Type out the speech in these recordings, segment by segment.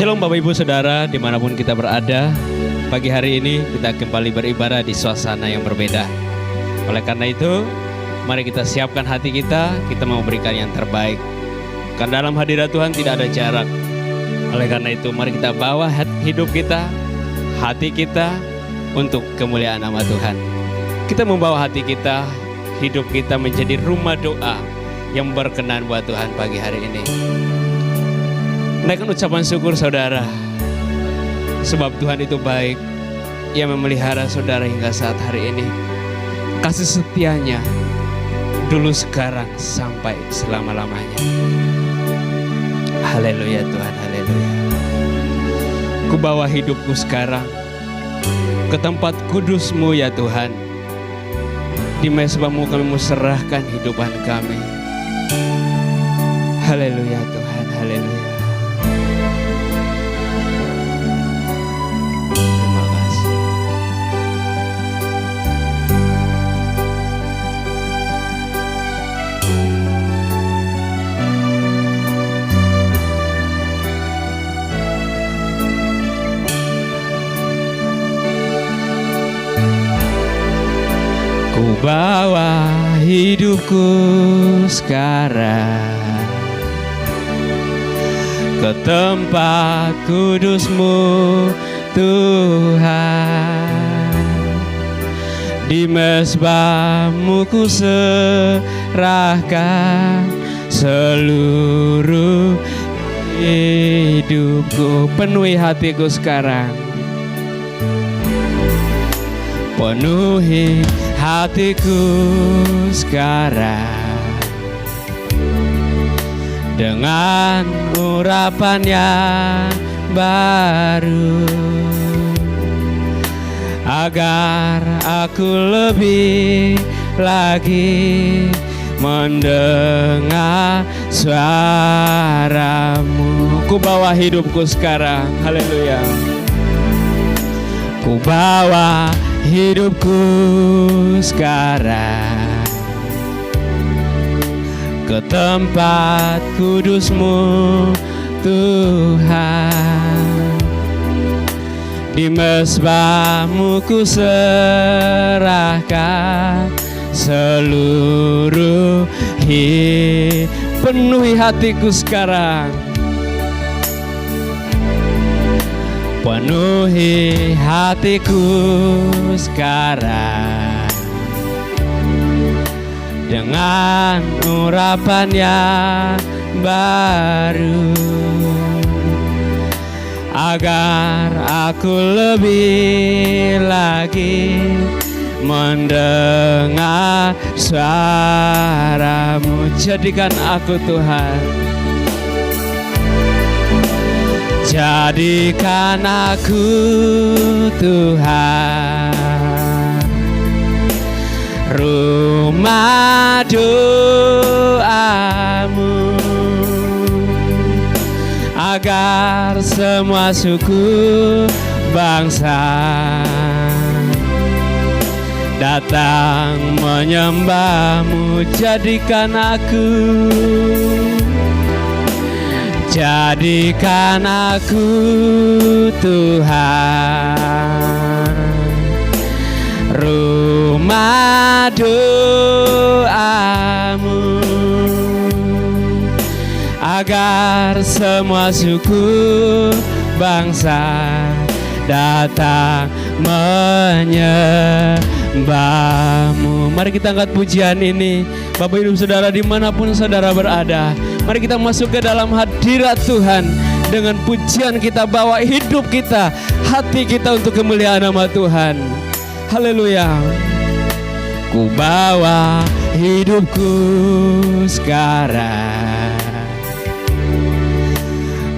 Shalom Bapak Ibu Saudara dimanapun kita berada. Pagi hari ini kita kembali beribadah di suasana yang berbeda. Oleh karena itu, mari kita siapkan hati kita mau berikan yang terbaik. Karena dalam hadirat Tuhan tidak ada jarak. Oleh karena itu, mari kita bawa hidup kita, hati kita untuk kemuliaan nama Tuhan. Kita membawa hati kita, hidup kita menjadi rumah doa yang berkenan buat Tuhan pagi hari ini. Naikkan ucapan syukur saudara, sebab Tuhan itu baik. Ia memelihara saudara hingga saat hari ini. Kasih setianya dulu, sekarang, sampai selama-lamanya. Haleluya Tuhan, haleluya. Ku bawa hidupku sekarang ke tempat kudus-Mu ya Tuhan. Di mezbah-Mu kami mau serahkan hidupan kami. Haleluya Tuhan, haleluya. Ku bawa hidupku sekarang ke tempat kudus-Mu Tuhan. Di mezbah-Mu ku serahkan seluruh hidupku. Penuhi hatiku sekarang, penuhi hatiku sekarang dengan urapan yang baru, agar aku lebih lagi mendengar suara-Mu. Ku bawa hidupku sekarang, haleluya. Ku bawa hidupku sekarang ke tempat kudus-Mu Tuhan. Di mezbah-Mu ku serahkan seluruh hidup. Penuhi hatiku sekarang, penuhi hatiku sekarang dengan urapan yang baru, agar aku lebih lagi mendengar suara-Mu. Jadikan aku Tuhan, jadikan aku Tuhan, rumah doa-Mu, agar semua suku bangsa datang menyembah-Mu. Jadikan aku, jadikan aku Tuhan, rumah doa-Mu, agar semua suku bangsa datang menyembah-Mu. Mari kita angkat pujian ini, Bapak Ibu Saudara dimanapun saudara berada. Mari kita masuk ke dalam hadirat Tuhan. Dengan pujian kita bawa hidup kita, hati kita untuk kemuliaan nama Tuhan. Haleluya. Ku bawa hidupku sekarang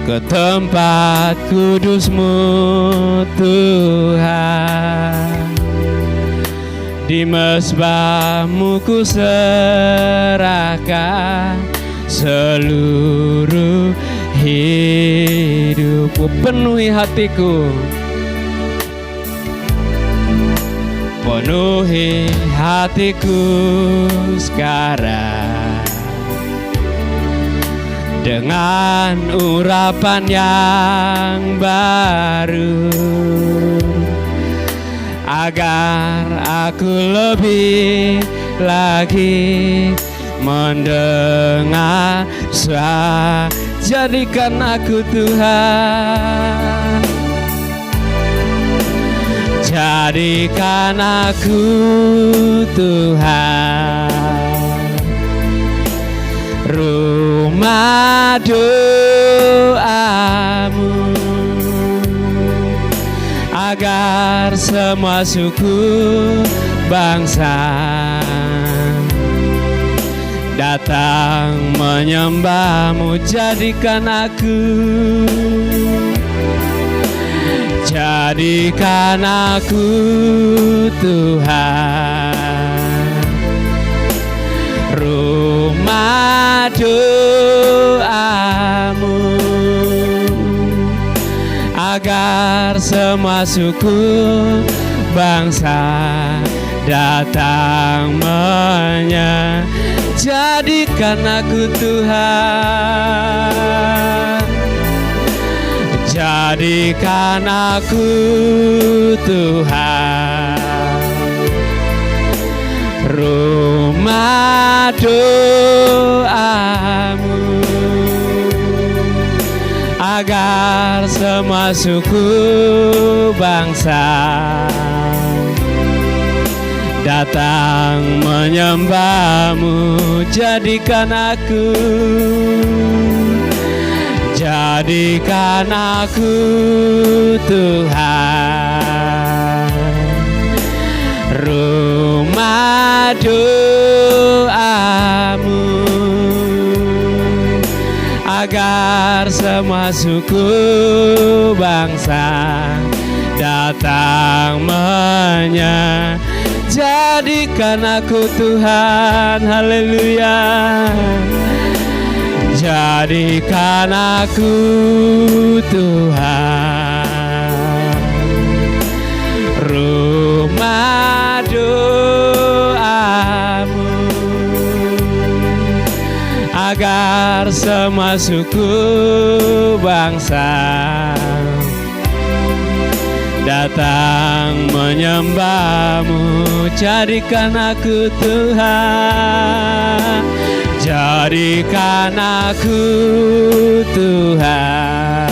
ke tempat kudus-Mu Tuhan. Di mezbah-Mu ku serahkan seluruh hidupku. Penuhi hatiku, penuhi hatiku sekarang dengan urapan yang baru, agar aku lebih lagi mendengar suara. Jadikan aku Tuhan, jadikan aku Tuhan, rumah doamu, agar semua suku bangsa datang menyembahmu. Jadikan aku, jadikan aku Tuhan, rumah doamu, agar semua suku bangsa datang menyembah. Jadikan aku Tuhan, jadikan aku Tuhan, rumah doamu, agar semua suku bangsa datang menyembahmu. Jadikan aku, jadikan aku Tuhan, rumah doamu, agar semua suku bangsa datang menyembah. Jadikan aku Tuhan, haleluya. Jadikan aku Tuhan, rumah doamu, agar semua suku bangsa datang menyembahmu. Jadikan aku Tuhan, jadikan aku Tuhan,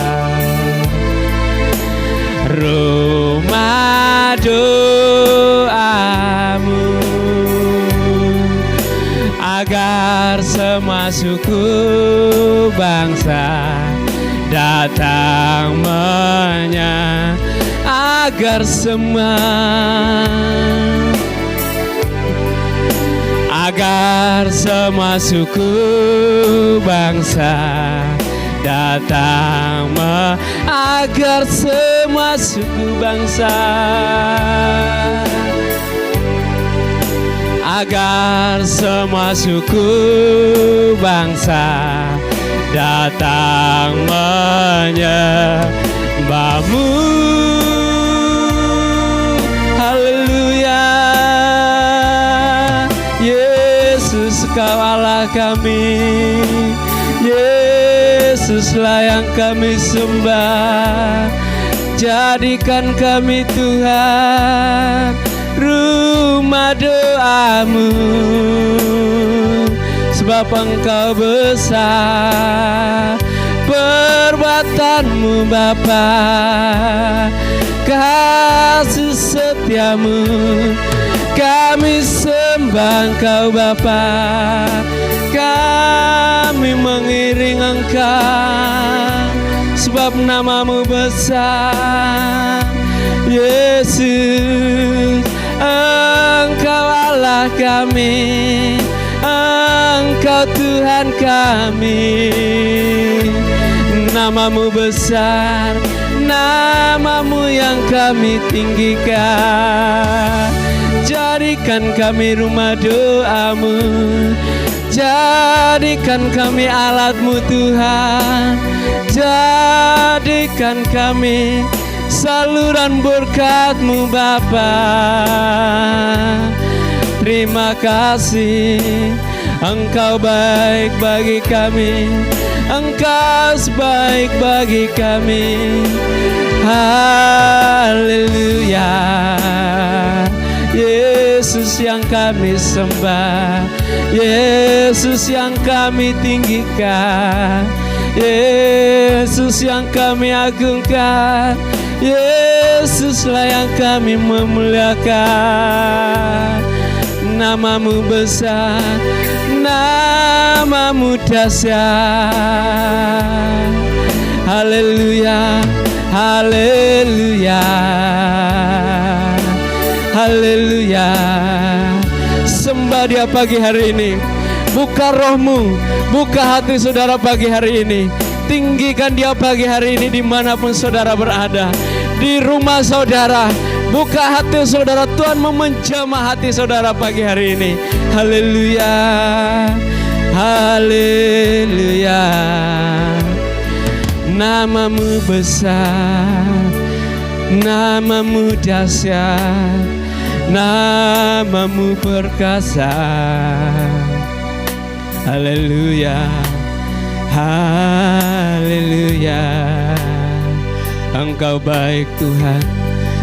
rumah doamu, agar semua suku bangsa datang menyembah. Agar semua, agar semua suku bangsa datang agar semua suku bangsa, agar semua suku bangsa datang menyembahmu. Haleluya, Yesus Kau Allah kami, Yesuslah yang kami sembah. Jadikan kami Tuhan, rumah doamu, sebab Engkau besar perbuatanmu Bapa, kasih setiamu kami sembah Engkau Bapa, kami mengiring Engkau sebab namamu besar. Yesus, Engkau Allah kami, Engkau Tuhan kami. Namamu besar, namamu yang kami tinggikan. Jadikan kami rumah doamu, jadikan kami alatmu Tuhan, jadikan kami saluran berkat-Mu Bapa. Terima kasih, Engkau baik bagi kami, Engkau sebaik bagi kami. Haleluya. Yesus yang kami sembah, Yesus yang kami tinggikan, Yesus yang kami agungkan, Yesuslah yang kami memuliakan. Namamu besar, namamu dahsyat. Haleluya, haleluya, haleluya. Sembah Dia pagi hari ini. Buka rohmu, buka hati saudara pagi hari ini. Tinggikan Dia pagi hari ini dimanapun saudara berada. Di rumah saudara, buka hati saudara. Tuhan mau menjamah hati saudara pagi hari ini. Haleluya, haleluya. Namamu besar, namamu dahsyat, namamu perkasa. Haleluya, haleluya. Engkau baik Tuhan,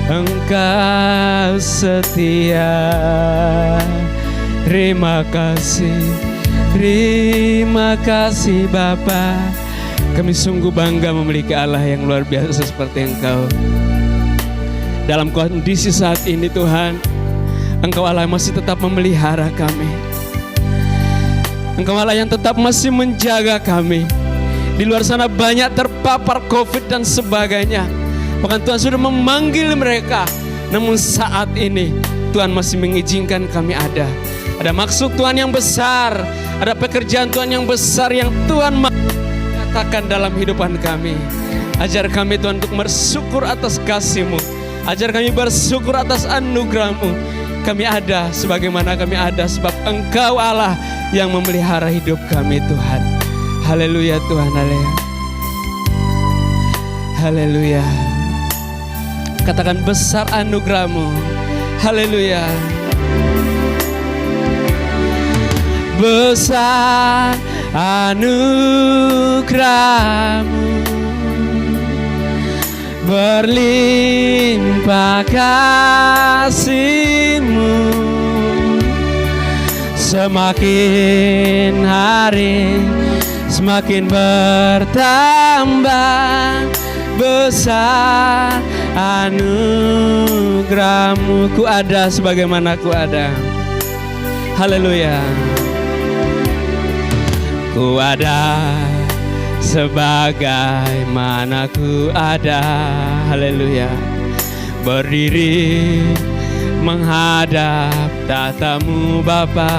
Engkau setia. Terima kasih Bapa. Kami sungguh bangga memiliki Allah yang luar biasa seperti Engkau. Dalam kondisi saat ini Tuhan, Engkau Allah yang masih tetap memelihara kami. Engkau Allah yang tetap masih menjaga kami. Di luar sana banyak terpapar COVID dan sebagainya. Bahkan Tuhan sudah memanggil mereka. Namun saat ini Tuhan masih mengizinkan kami ada. Ada maksud Tuhan yang besar. Ada pekerjaan Tuhan yang besar yang Tuhan katakan dalam hidupan kami. Ajar kami Tuhan untuk bersyukur atas kasih-Mu. Ajar kami bersyukur atas anugerah-Mu. Kami ada sebagaimana kami ada sebab Engkau Allah yang memelihara hidup kami Tuhan. Haleluya Tuhan, haleluya. Haleluya. Katakan besar anugerah-Mu. Haleluya. Besar anugerah-Mu, berlimpah kasih-Mu, semakin hari semakin bertambah. Besar anugerah-Mu, ku ada sebagaimana ku ada. Haleluya. Ku ada sebagaimana ku ada. Haleluya. Berdiri menghadap tatamu Bapa.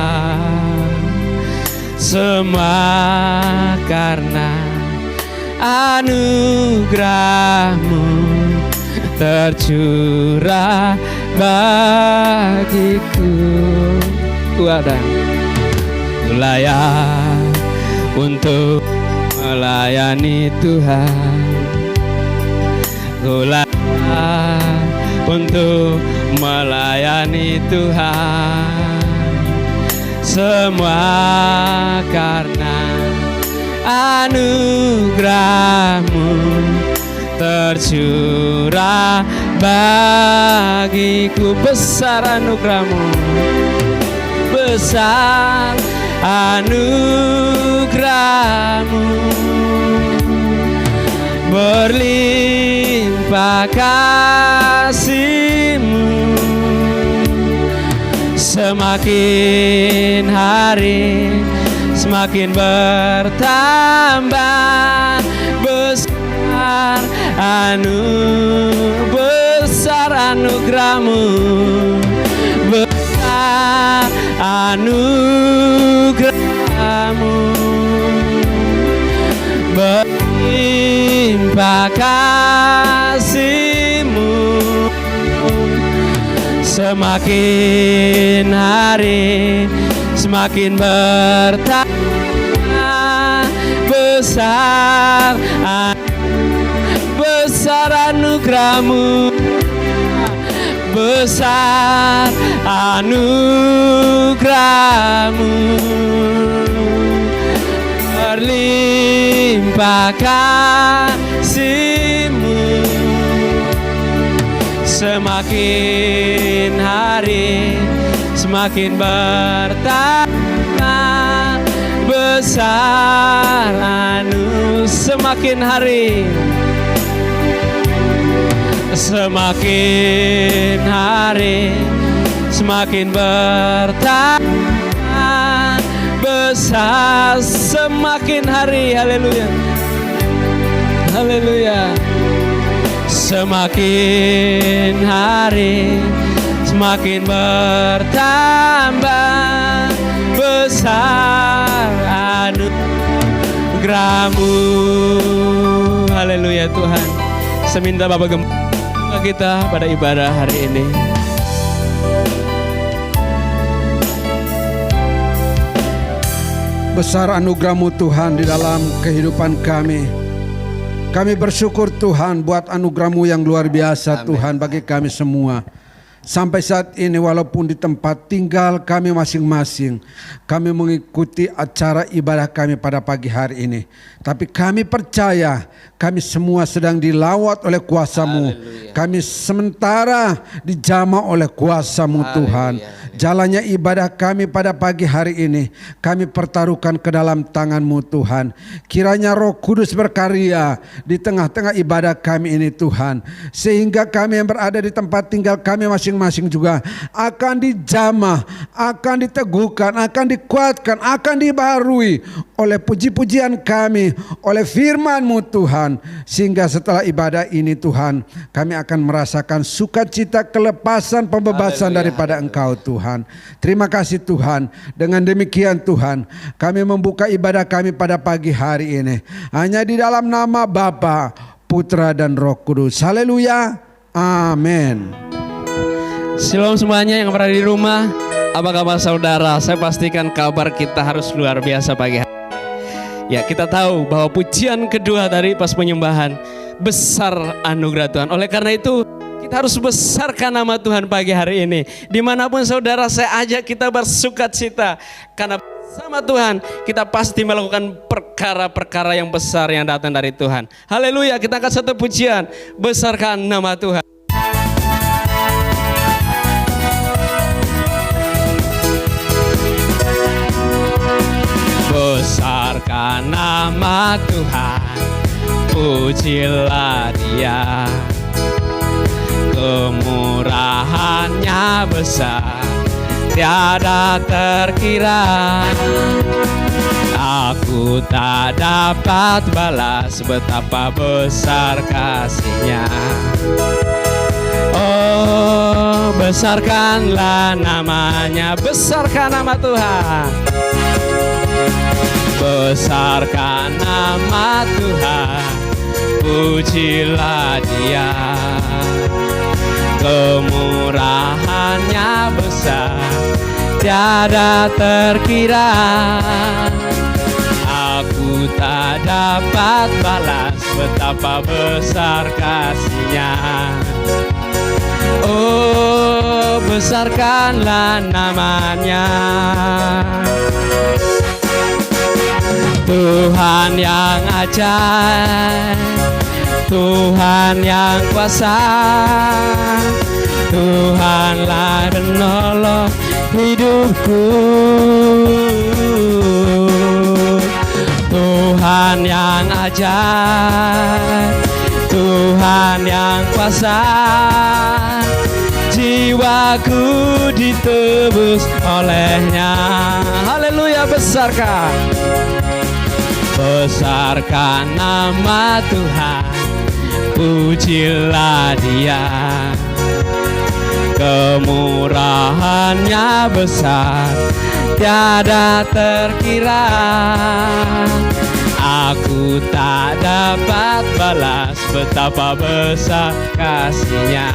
Semua karena anugerah-Mu tercurah bagiku. Ku ada, ku layak untuk melayani Tuhan. Ku layak untuk melayani Tuhan. Semua karena anugerah-Mu tercurah bagiku. Besar anugerah-Mu, besar anugerah-Mu, berlimpah kasih-Mu, semakin hari semakin bertambah. Besar anugerah-Mu, besar anugerah-Mu, berlimpah kasih-Mu, semakin hari semakin bertambah. Besar anugerah-Mu, besar anugerah-Mu, berlimpah limpah kasih-Mu. Semakin hari semakin bertambah besar semakin hari semakin bertambah besar semakin hari. Haleluya, haleluya. Semakin hari semakin bertambah besar anugerah-Mu. Haleluya Tuhan. Seminta Bapa gembala kita pada ibadah hari ini. Besar anugerah-Mu Tuhan di dalam kehidupan kami. Kami bersyukur Tuhan buat anugerah-Mu yang luar biasa. Amin. Tuhan bagi kami semua. Sampai saat ini walaupun di tempat tinggal kami masing-masing, kami mengikuti acara ibadah kami pada pagi hari ini. Tapi kami percaya kami semua sedang dilawat oleh kuasa-Mu. Haleluya. Kami sementara dijamah oleh kuasa-Mu Tuhan. Jalannya ibadah kami pada pagi hari ini kami pertaruhkan ke dalam tangan-Mu Tuhan. Kiranya Roh Kudus berkarya di tengah-tengah ibadah kami ini Tuhan, sehingga kami yang berada di tempat tinggal kami masing-masing juga akan dijamah, akan diteguhkan, akan dikuatkan, akan dibaharui oleh puji-pujian kami, oleh firman-Mu Tuhan. Sehingga setelah ibadah ini Tuhan, kami akan merasakan sukacita, kelepasan, pembebasan daripada Engkau Tuhan. Terima kasih Tuhan. Dengan demikian Tuhan, kami membuka ibadah kami pada pagi hari ini hanya di dalam nama Bapa, Putra dan Roh Kudus. Haleluya. Amin. Shalom semuanya yang berada di rumah. Apa kabar saudara? Saya pastikan kabar kita harus luar biasa pagi hari. Ya, kita tahu bahwa pujian kedua dari pas penyembahan besar anugerah Tuhan. Oleh karena itu kita harus besarkan nama Tuhan pagi hari ini. Dimanapun saudara, saya ajak kita bersukacita. Karena sama Tuhan kita pasti melakukan perkara-perkara yang besar yang datang dari Tuhan. Haleluya, kita akan satu pujian. Besarkan nama Tuhan. Besarkan nama Tuhan, pujilah Dia. Kemurahannya besar, tiada terkira. Aku tak dapat balas betapa besar kasih-Nya. Oh, besarkanlah namanya, besarkan nama Tuhan. Besarkan nama Tuhan, pujilah Dia. Kemurahannya besar, tiada terkira. Aku tak dapat balas betapa besar kasih-Nya. Oh, besarkanlah namanya. Tuhan yang ajaib, Tuhan yang kuasa, Tuhanlah penolong hidupku. Tuhan yang ajaib, Tuhan yang kuasa, jiwaku ditebus oleh-Nya. Haleluya, besarkan. Besarkan nama Tuhan, pujilah Dia. Kemurahannya besar, tiada terkira. Aku tak dapat balas betapa besar kasih-Nya.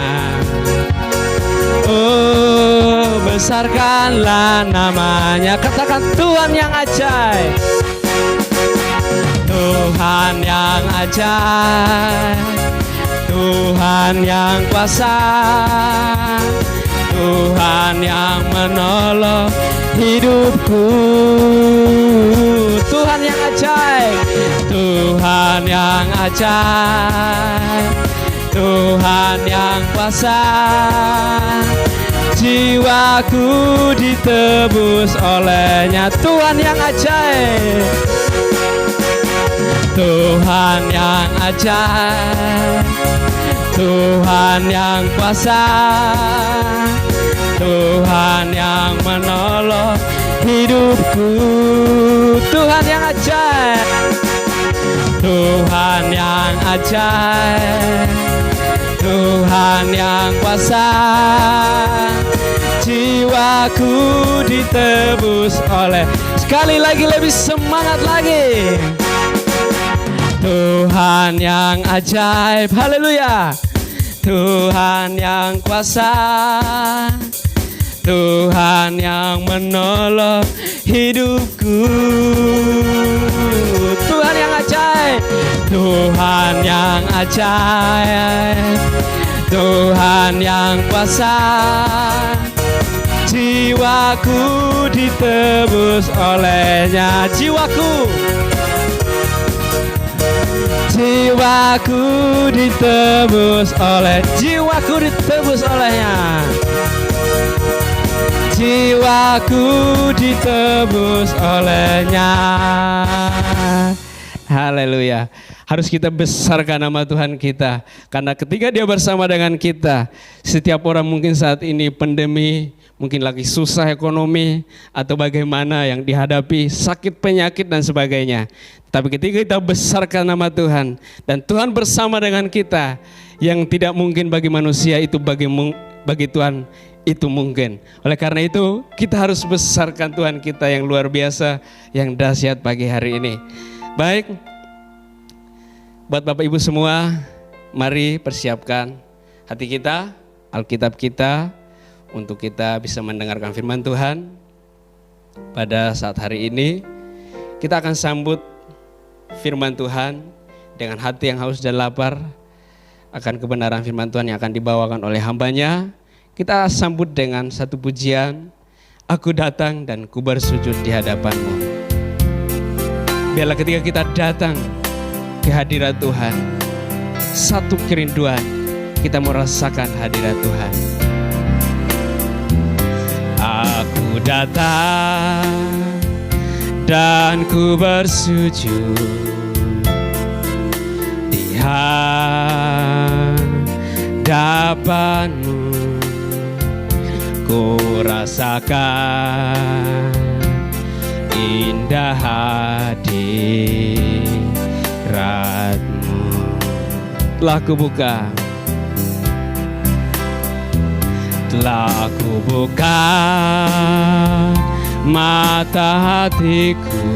Oh, besarkanlah namanya. Katakan Tuhan yang ajaib, Tuhan yang ajaib, Tuhan yang kuasa, Tuhan yang menolong hidupku. Tuhan yang ajaib, Tuhan yang ajaib, Tuhan yang kuasa. Jiwaku ditebus olehnya. Tuhan yang ajaib, Tuhan yang ajaib, Tuhan yang kuasa, Tuhan yang menolong hidupku. Tuhan yang ajaib, Tuhan yang ajaib, Tuhan yang kuasa. Jiwaku ditebus oleh. Sekali lagi, lebih semangat lagi. Tuhan yang ajaib, haleluya. Tuhan yang kuasa, Tuhan yang menolong hidupku. Tuhan yang ajaib, Tuhan yang ajaib, Tuhan yang kuasa. Jiwaku ditebus olehnya. Jiwaku ditebus oleh. Jiwaku ditebus olehnya. Jiwaku ditebus olehnya. Haleluya. Harus kita besarkan nama Tuhan kita, karena ketika Dia bersama dengan kita, setiap orang mungkin saat ini pandemi, mungkin lagi susah ekonomi atau bagaimana yang dihadapi, sakit penyakit dan sebagainya. Tapi ketika kita besarkan nama Tuhan dan Tuhan bersama dengan kita, yang tidak mungkin bagi manusia itu bagi Tuhan itu mungkin. Oleh karena itu kita harus besarkan Tuhan kita yang luar biasa, yang dahsyat pagi hari ini. Baik, buat Bapak Ibu semua, mari persiapkan hati kita, Alkitab kita, untuk kita bisa mendengarkan firman Tuhan. Pada saat hari ini kita akan sambut firman Tuhan dengan hati yang haus dan lapar akan kebenaran firman Tuhan yang akan dibawakan oleh hambanya. Kita sambut dengan satu pujian, Aku datang dan ku bersujud di hadapan-Mu. Biarlah ketika kita datang ke hadirat Tuhan, satu kerinduan, kita merasakan hadirat Tuhan. Aku datang dan ku bersujud di hadapan-Mu. Ku rasakan indah hadirat-Mu. Telah ku buka mata hatiku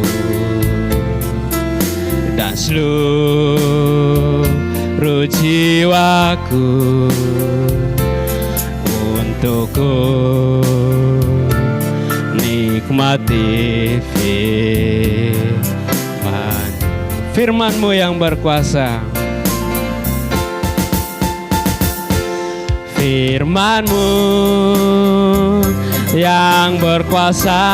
dan seluruh jiwaku untuk ku nikmati firman-Mu yang berkuasa. Firman-Mu yang berkuasa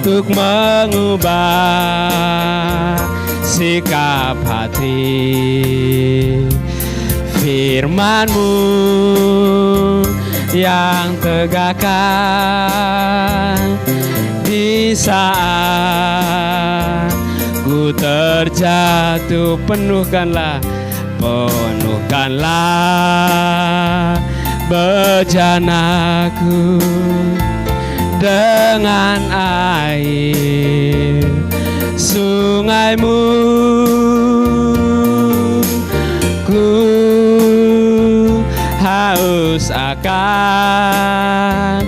untuk mengubah sikap hati. Firman-Mu yang tegakkan di saat ku terjatuh. Penuhkanlah bejanaku dengan air sungai-Mu. Ku haus akan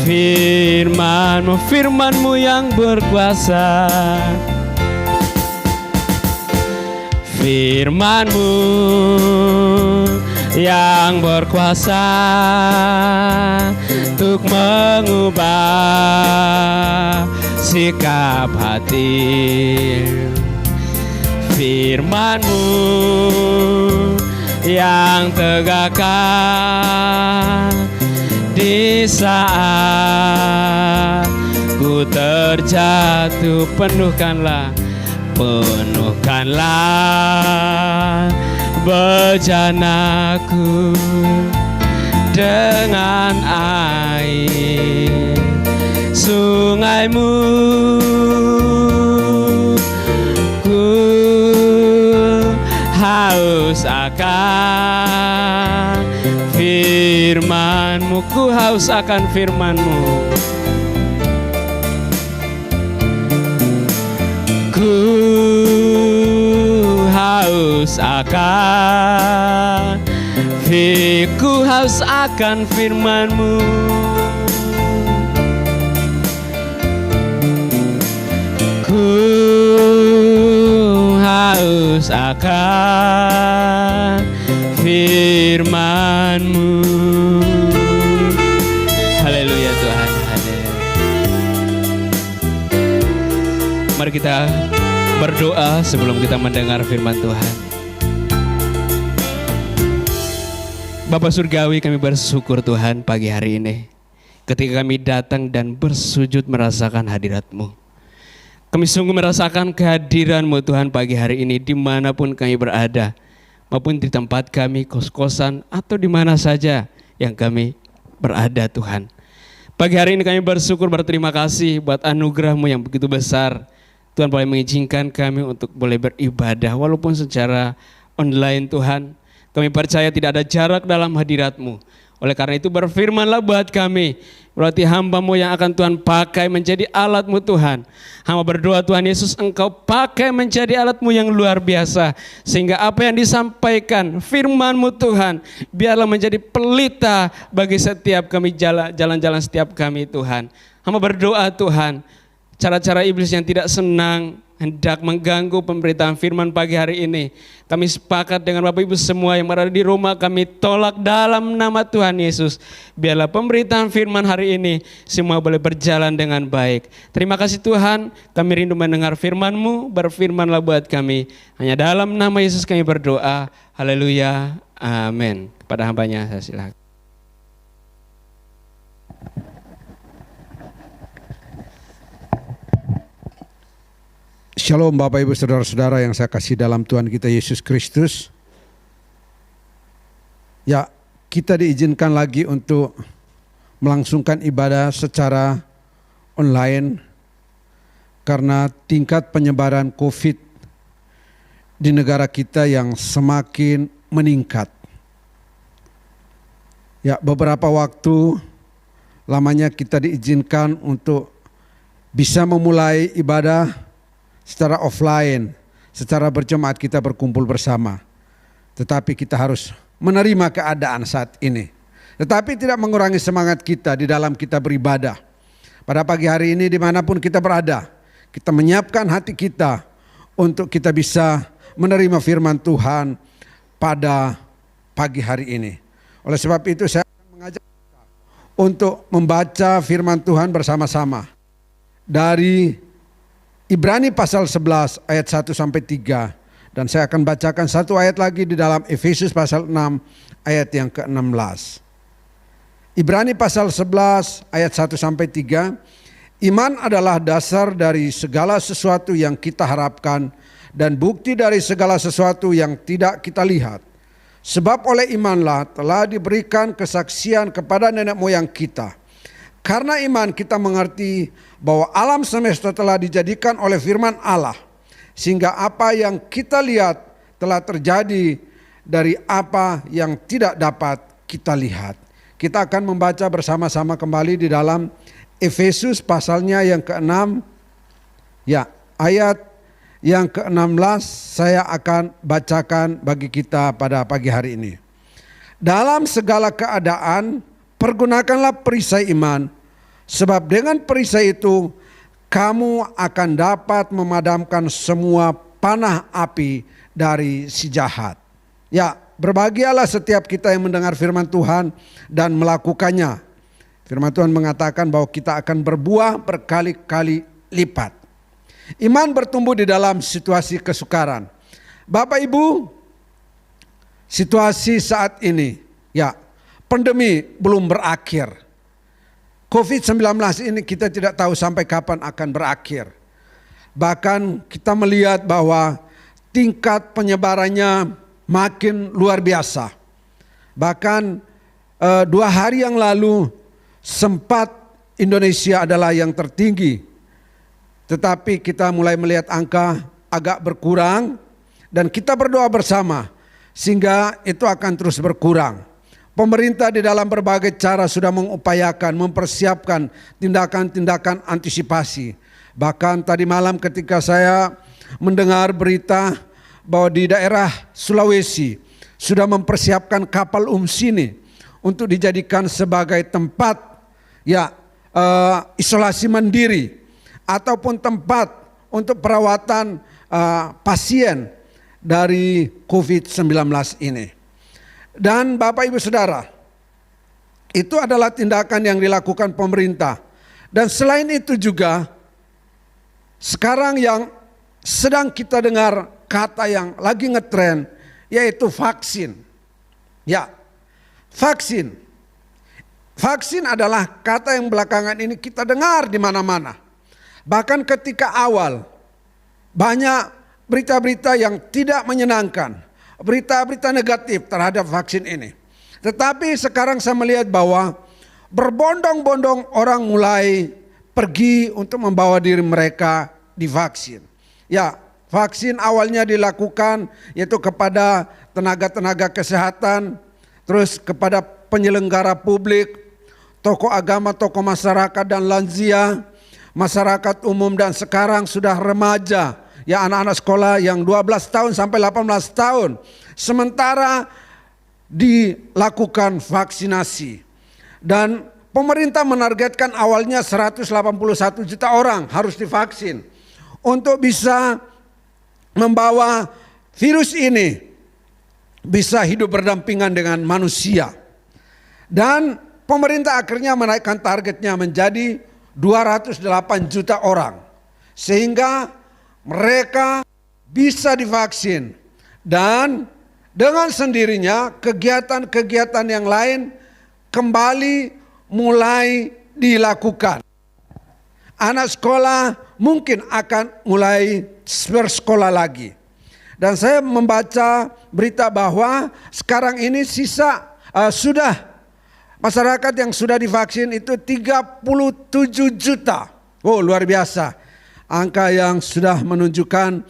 firman-Mu, firman-Mu yang berkuasa. Firman-Mu yang berkuasa untuk mengubah sikap hati. Firman-Mu yang tegakkan Di saat ku terjatuh, penuhkanlah bejanaku dengan air sungaimu. Ku haus akan firman-Mu, ku haus akan firman-Mu. Ku haus akan firman-Mu. Ku haus akan firman-Mu. Haleluya Tuhan. Mari kita berdoa sebelum kita mendengar firman Tuhan. Bapa Surgawi, kami bersyukur Tuhan pagi hari ini ketika kami datang dan bersujud merasakan hadirat-Mu. Kami sungguh merasakan kehadiran-Mu Tuhan pagi hari ini dimanapun kami berada, maupun di tempat kami, kos-kosan, atau di mana saja yang kami berada Tuhan. Pagi hari ini kami bersyukur, berterima kasih buat anugerah-Mu yang begitu besar. Tuhan boleh mengizinkan kami untuk boleh beribadah walaupun secara online Tuhan. Kami percaya tidak ada jarak dalam hadirat-Mu. Oleh karena itu berfirmanlah buat kami. Berarti hamba-Mu yang akan Tuhan pakai menjadi alat-Mu Tuhan. Hamba berdoa Tuhan Yesus, Engkau pakai menjadi alat-Mu yang luar biasa. Sehingga apa yang disampaikan firman-Mu Tuhan, biarlah menjadi pelita bagi setiap kami jalan-jalan setiap kami Tuhan. Hamba berdoa Tuhan, cara-cara iblis yang tidak senang hendak mengganggu pemberitaan firman pagi hari ini, kami sepakat dengan Bapak Ibu semua yang berada di rumah, kami tolak dalam nama Tuhan Yesus. Biarlah pemberitaan firman hari ini semua boleh berjalan dengan baik. Terima kasih Tuhan, kami rindu mendengar firman-Mu, berfirmanlah buat kami. Hanya dalam nama Yesus kami berdoa. Haleluya, amin. Kepada hambanya saya silakan. Shalom Bapak Ibu Saudara-saudara yang saya kasih dalam Tuhan kita Yesus Kristus. Ya, kita diizinkan lagi untuk melangsungkan ibadah secara online karena tingkat penyebaran COVID di negara kita yang semakin meningkat. Ya, beberapa waktu lamanya kita diizinkan untuk bisa memulai ibadah secara offline, secara berjemaat kita berkumpul bersama. Tetapi kita harus menerima keadaan saat ini. Tetapi tidak mengurangi semangat kita di dalam kita beribadah. Pada pagi hari ini dimanapun kita berada, kita menyiapkan hati kita untuk kita bisa menerima firman Tuhan pada pagi hari ini. Oleh sebab itu saya akan mengajak kita untuk membaca firman Tuhan bersama-sama dari Ibrani pasal 11 ayat 1 sampai 3, dan saya akan bacakan satu ayat lagi di dalam Efesus pasal 6 ayat yang ke-16. Ibrani pasal 11 ayat 1 sampai 3. Iman adalah dasar dari segala sesuatu yang kita harapkan dan bukti dari segala sesuatu yang tidak kita lihat. Sebab oleh imanlah telah diberikan kesaksian kepada nenek moyang kita. Karena iman kita mengerti bahwa alam semesta telah dijadikan oleh firman Allah, sehingga apa yang kita lihat telah terjadi dari apa yang tidak dapat kita lihat. Kita akan membaca bersama-sama kembali di dalam Efesus pasalnya yang ke-6. Ya, ayat yang ke-16 saya akan bacakan bagi kita pada pagi hari ini. Dalam segala keadaan pergunakanlah perisai iman, sebab dengan perisai itu kamu akan dapat memadamkan semua panah api dari si jahat. Ya, berbahagialah setiap kita yang mendengar firman Tuhan dan melakukannya. Firman Tuhan mengatakan bahwa kita akan berbuah berkali-kali lipat. Iman bertumbuh di dalam situasi kesukaran. Bapak Ibu, situasi saat ini, ya, pandemi belum berakhir. COVID-19 ini kita tidak tahu sampai kapan akan berakhir. Bahkan kita melihat bahwa tingkat penyebarannya makin luar biasa. Bahkan 2 hari yang lalu sempat Indonesia adalah yang tertinggi. Tetapi kita mulai melihat angka agak berkurang dan kita berdoa bersama sehingga itu akan terus berkurang. Pemerintah di dalam berbagai cara sudah mengupayakan, mempersiapkan tindakan-tindakan antisipasi. Bahkan tadi malam ketika saya mendengar berita bahwa di daerah Sulawesi sudah mempersiapkan kapal Umsini untuk dijadikan sebagai tempat isolasi mandiri ataupun tempat untuk perawatan pasien dari COVID-19 ini. Dan Bapak Ibu Saudara, itu adalah tindakan yang dilakukan pemerintah. Dan selain itu juga, sekarang yang sedang kita dengar kata yang lagi ngetren, yaitu vaksin. Ya, vaksin. Vaksin adalah kata yang belakangan ini kita dengar di mana-mana. Bahkan ketika awal, banyak berita-berita yang tidak menyenangkan. Berita-berita negatif terhadap vaksin ini. Tetapi sekarang saya melihat bahwa berbondong-bondong orang mulai pergi untuk membawa diri mereka divaksin. Ya, vaksin awalnya dilakukan yaitu kepada tenaga-tenaga kesehatan, terus kepada penyelenggara publik, tokoh agama, tokoh masyarakat dan lansia, masyarakat umum dan sekarang sudah remaja. Ya, anak-anak sekolah yang 12 tahun sampai 18 tahun. Sementara dilakukan vaksinasi. Dan pemerintah menargetkan awalnya 181 juta orang harus divaksin. Untuk bisa membawa virus ini bisa hidup berdampingan dengan manusia. Dan pemerintah akhirnya menaikkan targetnya menjadi 208 juta orang. Sehingga mereka bisa divaksin dan dengan sendirinya kegiatan-kegiatan yang lain kembali mulai dilakukan. Anak sekolah mungkin akan mulai bersekolah lagi. Dan saya membaca berita bahwa sekarang ini sudah masyarakat yang sudah divaksin itu 37 juta. Oh, luar biasa. Angka yang sudah menunjukkan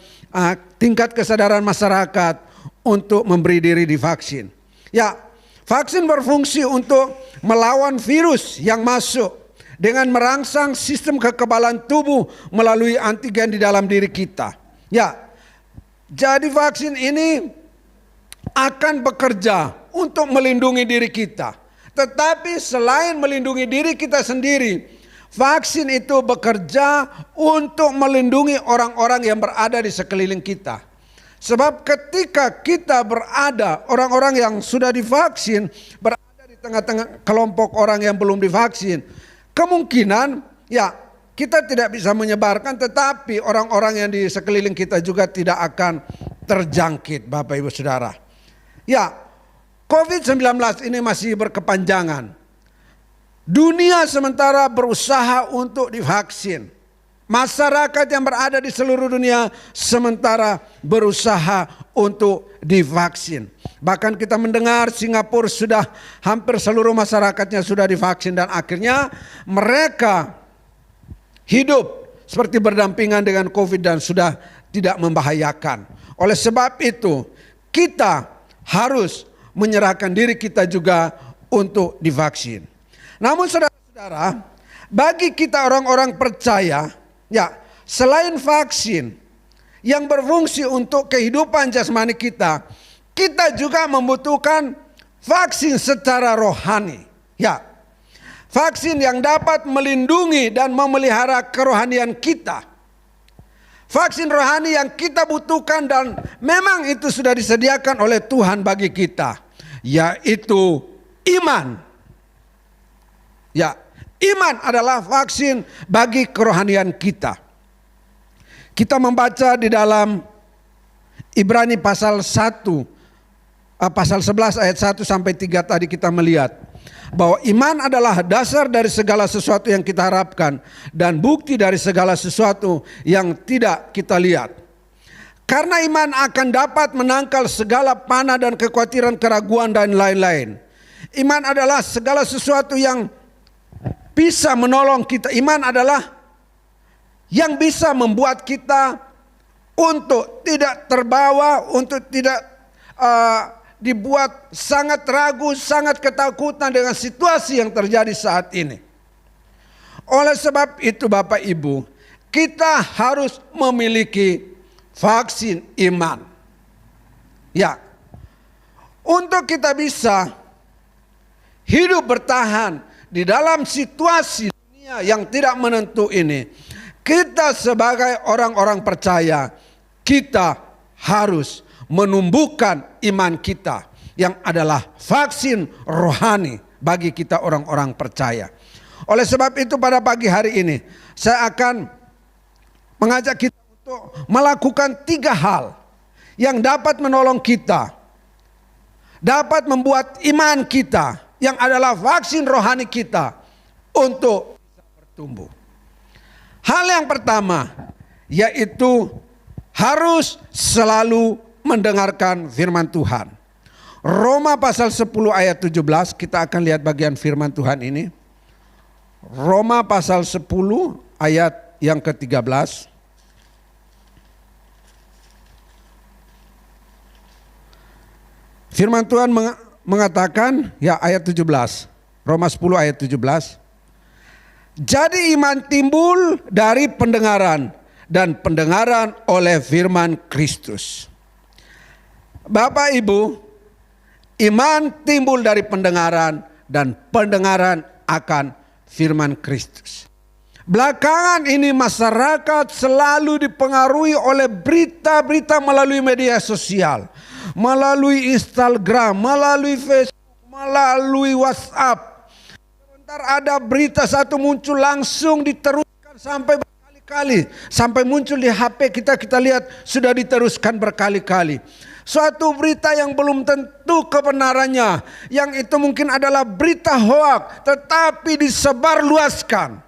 tingkat kesadaran masyarakat untuk memberi diri divaksin. Ya, vaksin berfungsi untuk melawan virus yang masuk dengan merangsang sistem kekebalan tubuh melalui antigen di dalam diri kita. Ya, jadi vaksin ini akan bekerja untuk melindungi diri kita. Tetapi selain melindungi diri kita sendiri, vaksin itu bekerja untuk melindungi orang-orang yang berada di sekeliling kita. Sebab ketika kita berada, orang-orang yang sudah divaksin berada di tengah-tengah kelompok orang yang belum divaksin, kemungkinan kita tidak bisa menyebarkan, tetapi orang-orang yang di sekeliling kita juga tidak akan terjangkit, Bapak Ibu Saudara. Ya, COVID-19 ini masih berkepanjangan. Dunia sementara berusaha untuk divaksin. Masyarakat yang berada di seluruh dunia sementara berusaha untuk divaksin. Bahkan kita mendengar Singapura sudah hampir seluruh masyarakatnya sudah divaksin dan akhirnya mereka hidup seperti berdampingan dengan COVID dan sudah tidak membahayakan. Oleh sebab itu kita harus menyerahkan diri kita juga untuk divaksin. Namun saudara-saudara, bagi kita orang-orang percaya, selain vaksin yang berfungsi untuk kehidupan jasmani kita, kita juga membutuhkan vaksin secara rohani. Ya, vaksin yang dapat melindungi dan memelihara kerohanian kita. Vaksin rohani yang kita butuhkan dan memang itu sudah disediakan oleh Tuhan bagi kita, yaitu iman. Ya, iman adalah vaksin bagi kerohanian kita. Kita membaca di dalam Ibrani pasal 1, pasal 11 ayat 1 sampai 3 tadi kita melihat. bahwa iman adalah dasar dari segala sesuatu yang kita harapkan dan bukti dari segala sesuatu yang tidak kita lihat. Karena iman akan dapat menangkal segala panah dan kekhawatiran, keraguan dan lain-lain. Iman adalah segala sesuatu yang bisa menolong kita. Iman adalah yang bisa membuat kita untuk tidak terbawa, untuk tidak dibuat sangat ragu, sangat ketakutan dengan situasi yang terjadi saat ini. Oleh sebab itu Bapak Ibu, kita harus memiliki vaksin iman. Ya, untuk kita bisa hidup bertahan di dalam situasi dunia yang tidak menentu ini, kita sebagai orang-orang percaya, kita harus menumbuhkan iman kita yang adalah vaksin rohani bagi kita orang-orang percaya. Oleh sebab itu pada pagi hari ini saya akan mengajak kita untuk melakukan 3 hal yang dapat menolong kita, dapat membuat iman kita yang adalah vaksin rohani kita untuk bisa bertumbuh. Hal yang pertama yaitu harus selalu mendengarkan firman Tuhan. Roma pasal 10 ayat 17, kita akan lihat bagian firman Tuhan ini. Roma pasal 10 ayat yang ke-13. Firman Tuhan mengatakan, ya ayat 17. Roma 10 ayat 17. Jadi iman timbul dari pendengaran, dan pendengaran oleh firman Kristus. Bapak Ibu, iman timbul dari pendengaran dan pendengaran akan firman Kristus. Belakangan ini masyarakat selalu dipengaruhi oleh berita-berita melalui media sosial, melalui Instagram, melalui Facebook, melalui WhatsApp. Sebentar ada berita satu muncul langsung diteruskan sampai berkali-kali, sampai muncul di HP kita lihat sudah diteruskan berkali-kali. Suatu berita yang belum tentu kebenarannya, yang itu mungkin adalah berita hoak, tetapi disebarluaskan.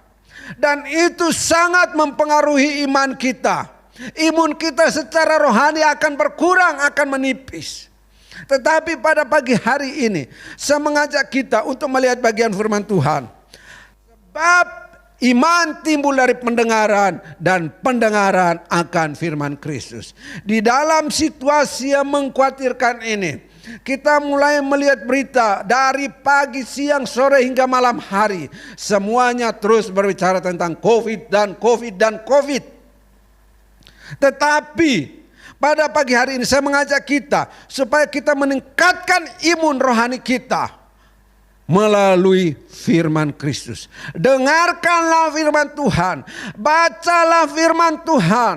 Dan itu sangat mempengaruhi iman kita. Imun kita secara rohani akan berkurang, akan menipis. Tetapi pada pagi hari ini, saya mengajak kita untuk melihat bagian firman Tuhan. Sebab iman timbul dari pendengaran dan pendengaran akan firman Kristus. Di dalam situasi yang mengkhawatirkan ini, kita mulai melihat berita dari pagi, siang, sore hingga malam hari. Semuanya terus berbicara tentang COVID dan COVID dan COVID. Tetapi pada pagi hari ini saya mengajak kita supaya kita meningkatkan imun rohani kita melalui firman Kristus. Dengarkanlah firman Tuhan, bacalah firman Tuhan.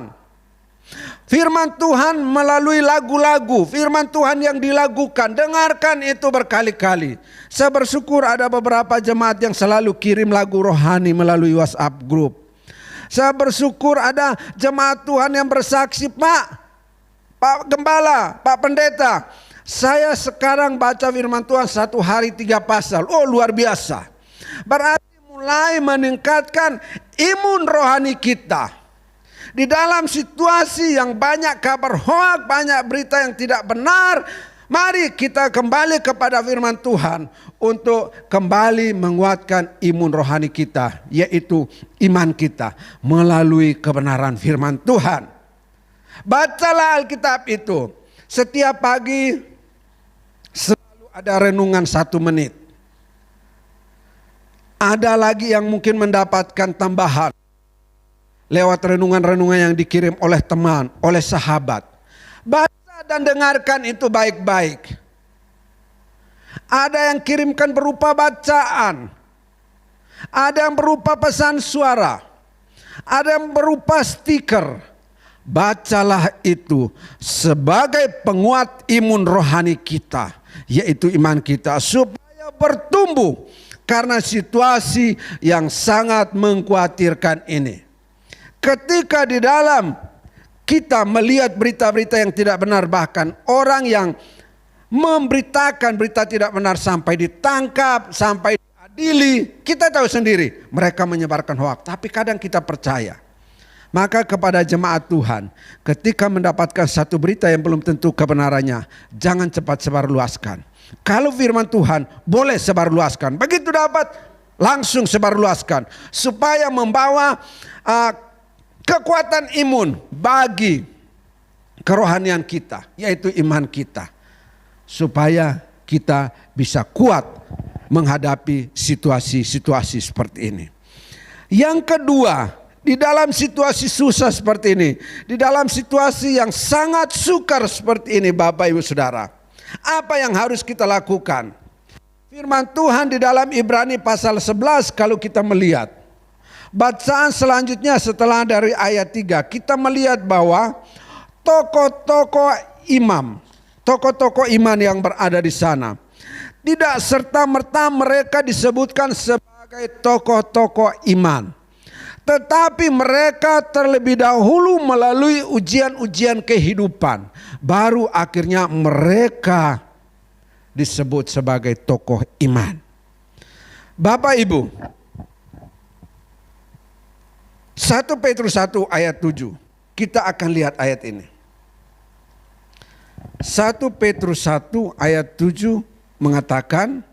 Firman Tuhan melalui lagu-lagu, firman Tuhan yang dilagukan, dengarkan itu berkali-kali. Saya bersyukur ada beberapa jemaat yang selalu kirim lagu rohani melalui WhatsApp group. Saya bersyukur ada jemaat Tuhan yang bersaksi, Pak Gembala, Pak Pendeta, saya sekarang baca firman Tuhan 1 hari 3 pasal. Oh, luar biasa. Berarti mulai meningkatkan imun rohani kita. Di dalam situasi yang banyak kabar hoak, banyak berita yang tidak benar, mari kita kembali kepada firman Tuhan untuk kembali menguatkan imun rohani kita, yaitu iman kita melalui kebenaran firman Tuhan. Bacalah Alkitab itu. Setiap pagi selalu ada renungan 1 menit. Ada lagi yang mungkin mendapatkan tambahan lewat renungan-renungan yang dikirim oleh teman, oleh sahabat. Baca dan dengarkan itu baik-baik. Ada yang kirimkan berupa bacaan. Ada yang berupa pesan suara. Ada yang berupa stiker. Bacalah itu sebagai penguat imun rohani kita, yaitu iman kita, supaya bertumbuh karena situasi yang sangat mengkhawatirkan ini. Ketika di dalam kita melihat berita-berita yang tidak benar, bahkan orang yang memberitakan berita tidak benar sampai ditangkap, sampai diadili. Kita tahu sendiri mereka menyebarkan hoaks, tapi kadang kita percaya. Maka kepada jemaat Tuhan, ketika mendapatkan satu berita yang belum tentu kebenarannya, jangan cepat sebarluaskan. Kalau firman Tuhan boleh sebarluaskan, begitu dapat langsung sebarluaskan, supaya membawa kekuatan imun bagi kerohanian kita, yaitu iman kita, supaya kita bisa kuat menghadapi situasi-situasi seperti ini. Yang kedua, di dalam situasi susah seperti ini, di dalam situasi yang sangat sukar seperti ini, Bapak Ibu Saudara, apa yang harus kita lakukan? Firman Tuhan di dalam Ibrani pasal 11 kalau kita melihat, bacaan selanjutnya setelah dari ayat 3, kita melihat bahwa tokoh-tokoh iman yang berada di sana, tidak serta-merta mereka disebutkan sebagai tokoh-tokoh iman. Tetapi mereka terlebih dahulu melalui ujian-ujian kehidupan, baru akhirnya mereka disebut sebagai tokoh iman. Bapak Ibu, 1 Petrus 1 ayat 7, kita akan lihat ayat ini. 1 Petrus 1 ayat 7 mengatakan,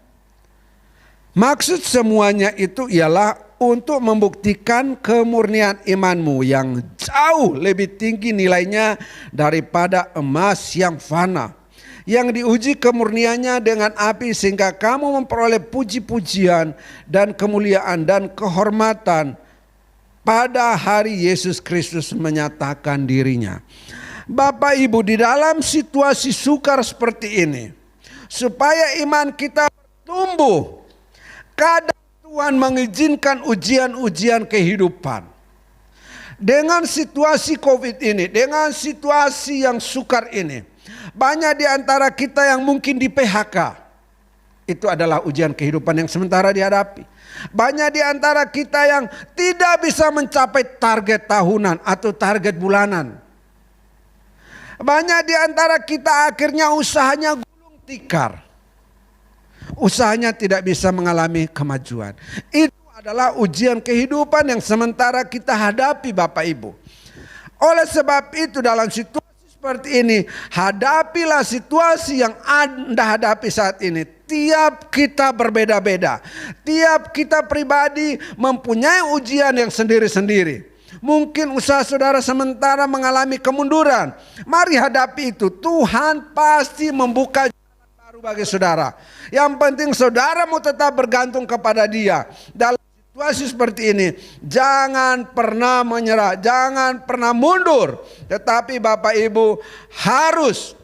maksud semuanya itu ialah untuk membuktikan kemurnian imanmu yang jauh lebih tinggi nilainya daripada emas yang fana, yang diuji kemurniannya dengan api sehingga kamu memperoleh puji-pujian dan kemuliaan dan kehormatan pada hari Yesus Kristus menyatakan dirinya. Bapak Ibu, di dalam situasi sukar seperti ini, supaya iman kita bertumbuh, kadang Tuhan mengizinkan ujian-ujian kehidupan. Dengan situasi COVID ini, dengan situasi yang sukar ini, banyak di antara kita yang mungkin di PHK. Itu adalah ujian kehidupan yang sementara dihadapi. Banyak di antara kita yang tidak bisa mencapai target tahunan atau target bulanan. Banyak di antara kita akhirnya usahanya gulung tikar. Usahanya tidak bisa mengalami kemajuan. Itu adalah ujian kehidupan yang sementara kita hadapi, Bapak Ibu. Oleh sebab itu dalam situasi seperti ini, hadapilah situasi yang Anda hadapi saat ini. Tiap kita berbeda-beda. Tiap kita pribadi mempunyai ujian yang sendiri-sendiri. Mungkin usaha saudara sementara mengalami kemunduran. Mari hadapi itu. Tuhan pasti membuka bagi saudara. Yang penting saudara mau tetap bergantung kepada Dia. Dalam situasi seperti ini, jangan pernah menyerah, jangan pernah mundur. Tetapi Bapak Ibu harus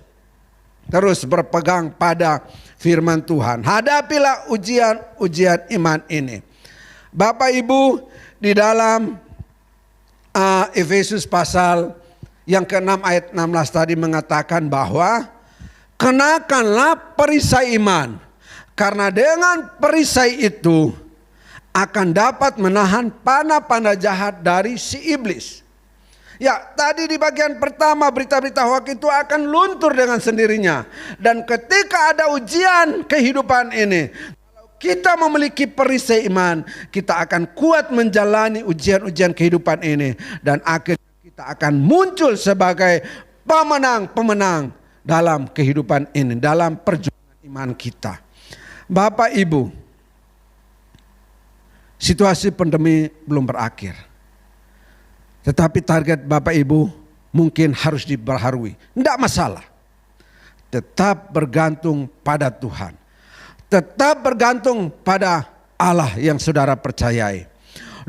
terus berpegang pada firman Tuhan. Hadapilah ujian-ujian iman ini. Bapak Ibu, di dalam Efesus pasal yang ke-6 ayat 16 tadi mengatakan bahwa kenakanlah perisai iman, karena dengan perisai itu akan dapat menahan panah-panah jahat dari si iblis. Ya, tadi di bagian pertama berita-berita hoaks itu akan luntur dengan sendirinya. Dan ketika ada ujian kehidupan ini, kalau kita memiliki perisai iman, kita akan kuat menjalani ujian-ujian kehidupan ini. Dan akhirnya kita akan muncul sebagai pemenang-pemenang dalam kehidupan ini, dalam perjuangan iman kita. Bapak Ibu, situasi pandemi belum berakhir. Tetapi target Bapak Ibu mungkin harus diperbarui. Tidak masalah. Tetap bergantung pada Tuhan. Tetap bergantung pada Allah yang saudara percayai.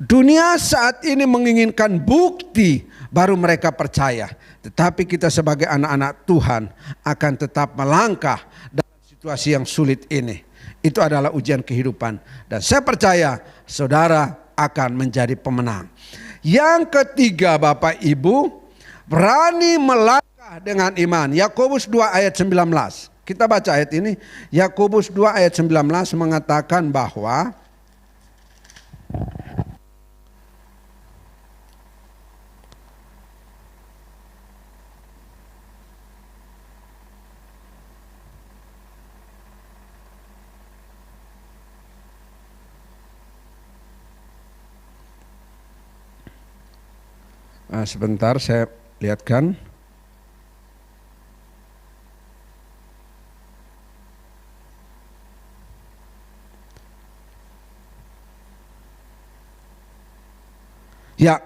Dunia saat ini menginginkan bukti baru mereka percaya. Tetapi kita sebagai anak-anak Tuhan akan tetap melangkah dalam situasi yang sulit ini. Itu adalah ujian kehidupan. Dan saya percaya saudara akan menjadi pemenang. Yang ketiga Bapak Ibu, berani melangkah dengan iman. Yakobus 2 ayat 19. Kita baca ayat ini. Yakobus 2 ayat 19 mengatakan bahwa Sebentar saya lihatkan. Ya,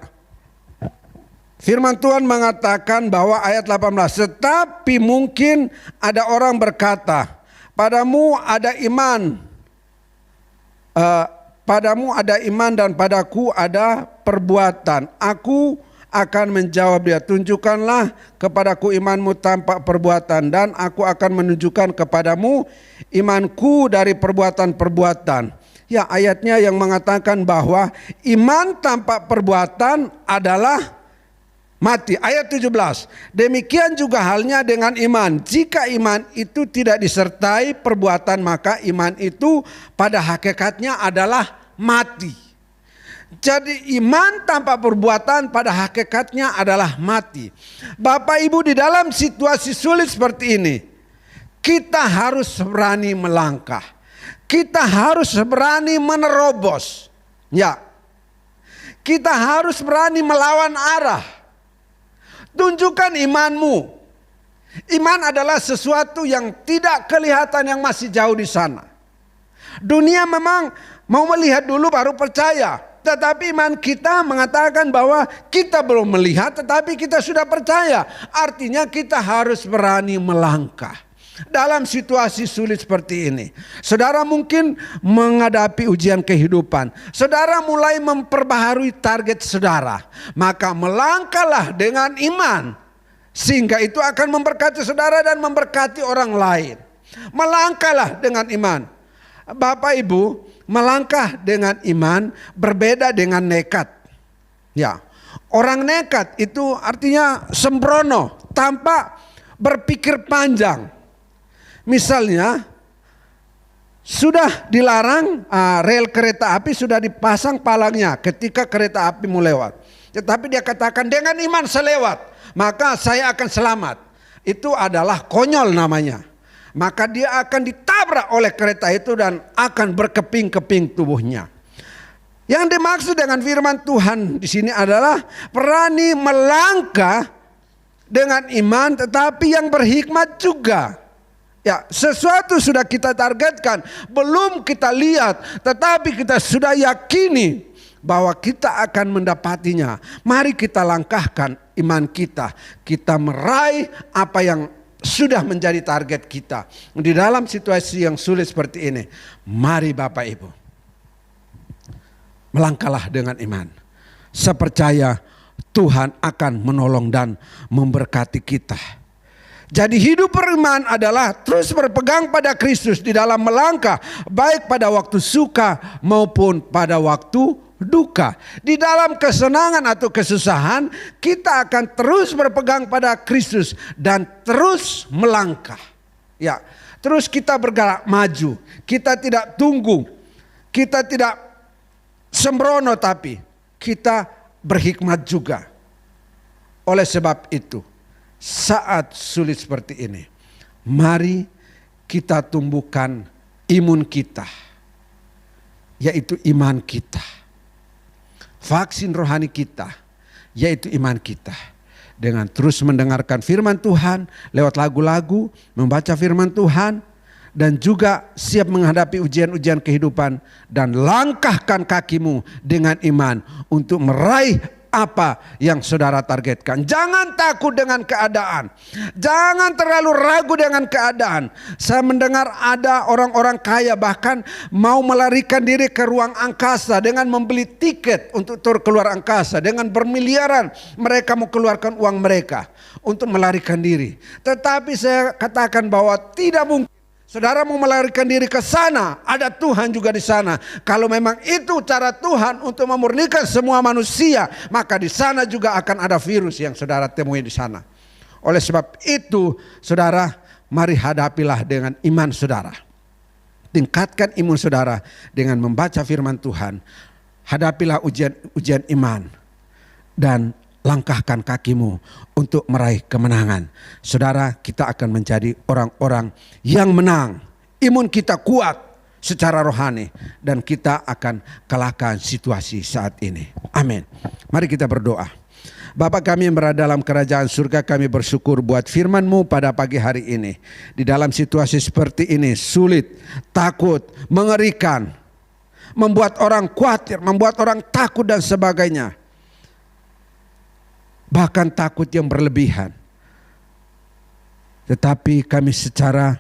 firman Tuhan mengatakan bahwa ayat 18, tetapi mungkin ada orang berkata, padamu ada iman dan padaku ada perbuatan. Aku akan menjawab dia, tunjukkanlah kepadaku imanmu tanpa perbuatan, dan aku akan menunjukkan kepadamu imanku dari perbuatan-perbuatan. Ya, ayatnya yang mengatakan bahwa iman tanpa perbuatan adalah mati. Ayat 17, demikian juga halnya dengan iman. Jika iman itu tidak disertai perbuatan, maka iman itu pada hakikatnya adalah mati. Jadi iman tanpa perbuatan pada hakikatnya adalah mati. Bapak Ibu, di dalam situasi sulit seperti ini, kita harus berani melangkah. Kita harus berani menerobos. Ya. Kita harus berani melawan arah. Tunjukkan imanmu. Iman adalah sesuatu yang tidak kelihatan, yang masih jauh di sana. Dunia memang mau melihat dulu baru percaya. Tetapi iman kita mengatakan bahwa kita belum melihat tetapi kita sudah percaya. Artinya kita harus berani melangkah. Dalam situasi sulit seperti ini, saudara mungkin menghadapi ujian kehidupan. Saudara mulai memperbaharui target saudara. Maka melangkahlah dengan iman. Sehingga itu akan memberkati saudara dan memberkati orang lain. Melangkahlah dengan iman. Bapak Ibu, melangkah dengan iman berbeda dengan nekat. Ya, orang nekat itu artinya sembrono, tanpa berpikir panjang. Misalnya sudah dilarang rel kereta api sudah dipasang palangnya ketika kereta api mau lewat. Tetapi dia katakan dengan iman saya lewat, maka saya akan selamat. Itu adalah konyol namanya. Maka dia akan ditabrak oleh kereta itu dan akan berkeping-keping tubuhnya. Yang dimaksud dengan firman Tuhan di sini adalah berani melangkah dengan iman tetapi yang berhikmat juga. Ya, sesuatu sudah kita targetkan, belum kita lihat, tetapi kita sudah yakini bahwa kita akan mendapatinya. Mari kita langkahkan iman kita. Kita meraih apa yang sudah menjadi target kita. Di dalam situasi yang sulit seperti ini, mari Bapak Ibu, melangkahlah dengan iman. Saya percaya Tuhan akan menolong dan memberkati kita. Jadi hidup beriman adalah terus berpegang pada Kristus di dalam melangkah, baik pada waktu suka maupun pada waktu duka. Di dalam kesenangan atau kesusahan, kita akan terus berpegang pada Kristus dan terus melangkah. Ya, terus kita bergerak maju. Kita tidak tunggu. Kita tidak sembrono, tapi kita berhikmat juga. Oleh sebab itu, saat sulit seperti ini, mari kita tumbuhkan imun kita, yaitu iman kita. Vaksin rohani kita, yaitu iman kita. Dengan terus mendengarkan firman Tuhan, lewat lagu-lagu, membaca firman Tuhan, dan juga siap menghadapi ujian-ujian kehidupan. Dan langkahkan kakimu dengan iman untuk meraih apa yang saudara targetkan. Jangan takut dengan keadaan. Jangan terlalu ragu dengan keadaan. Saya mendengar ada orang-orang kaya bahkan mau melarikan diri ke ruang angkasa dengan membeli tiket untuk tur keluar angkasa. Dengan bermiliaran mereka mau keluarkan uang mereka untuk melarikan diri. Tetapi saya katakan bahwa tidak mungkin. Saudara mau melarikan diri ke sana, ada Tuhan juga di sana. Kalau memang itu cara Tuhan untuk memurnikan semua manusia, maka di sana juga akan ada virus yang saudara temui di sana. Oleh sebab itu, saudara, mari hadapilah dengan iman saudara. Tingkatkan imun saudara dengan membaca firman Tuhan. Hadapilah ujian iman dan langkahkan kakimu untuk meraih kemenangan. Saudara, kita akan menjadi orang-orang yang menang. Imun kita kuat secara rohani dan kita akan kalahkan situasi saat ini. Amin. Mari kita berdoa. Bapa kami yang berada dalam kerajaan surga, kami bersyukur buat firman-Mu pada pagi hari ini. Di dalam situasi seperti ini, sulit, takut, mengerikan, membuat orang khawatir, membuat orang takut dan sebagainya. Bahkan takut yang berlebihan. Tetapi kami secara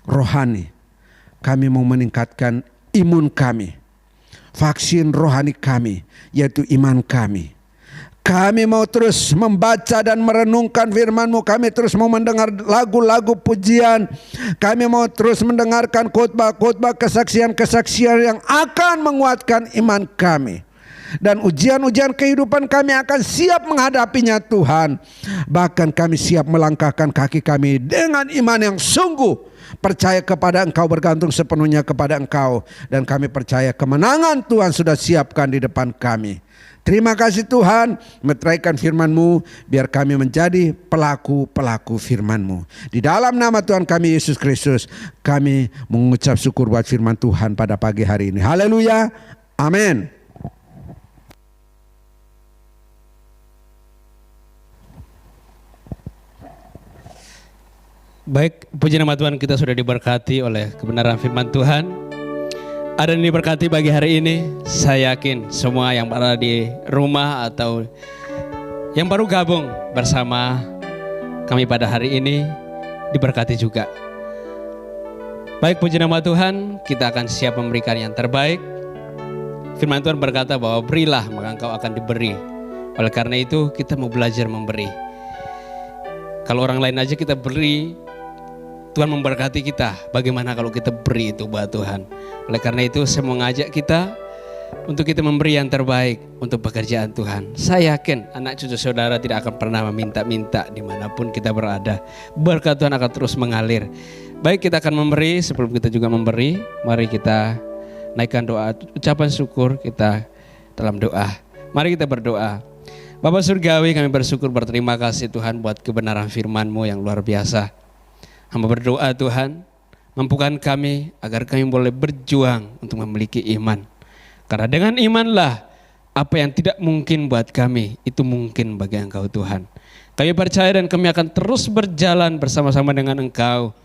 rohani, kami mau meningkatkan imun kami. Vaksin rohani kami, yaitu iman kami. Kami mau terus membaca dan merenungkan firman-Mu. Kami terus mau mendengar lagu-lagu pujian. Kami mau terus mendengarkan khotbah-khotbah, kesaksian-kesaksian yang akan menguatkan iman kami. Dan ujian-ujian kehidupan kami akan siap menghadapinya Tuhan. Bahkan kami siap melangkahkan kaki kami dengan iman yang sungguh. Percaya kepada Engkau, bergantung sepenuhnya kepada Engkau. Dan kami percaya kemenangan Tuhan sudah siapkan di depan kami. Terima kasih Tuhan, meteraikan firman-Mu, biar kami menjadi pelaku-pelaku firman-Mu. Di dalam nama Tuhan kami Yesus Kristus, kami mengucap syukur buat firman Tuhan pada pagi hari ini. Haleluya, amin. Baik, puji nama Tuhan, kita sudah diberkati oleh kebenaran firman Tuhan. Ada yang diberkati pagi hari ini. Saya yakin semua yang berada di rumah atau yang baru gabung bersama kami pada hari ini diberkati juga. Baik, puji nama Tuhan, kita akan siap memberikan yang terbaik. Firman Tuhan berkata bahwa berilah maka engkau akan diberi. Oleh karena itu kita mau belajar memberi. Kalau orang lain aja kita beri, Tuhan memberkati kita. Bagaimana kalau kita beri itu buat Tuhan? Oleh karena itu saya mau ngajak kita untuk kita memberi yang terbaik untuk pekerjaan Tuhan. Saya yakin anak cucu saudara tidak akan pernah meminta-minta dimanapun kita berada. Berkat Tuhan akan terus mengalir. Baik, kita akan memberi. Sebelum kita juga memberi, mari kita naikkan doa ucapan syukur kita dalam doa. Mari kita berdoa. Bapa Surgawi, kami bersyukur, berterima kasih Tuhan buat kebenaran firman-Mu yang luar biasa. Hamba berdoa Tuhan, mampukan kami agar kami boleh berjuang untuk memiliki iman. Karena dengan imanlah apa yang tidak mungkin buat kami, itu mungkin bagi Engkau Tuhan. Kami percaya dan kami akan terus berjalan bersama-sama dengan Engkau.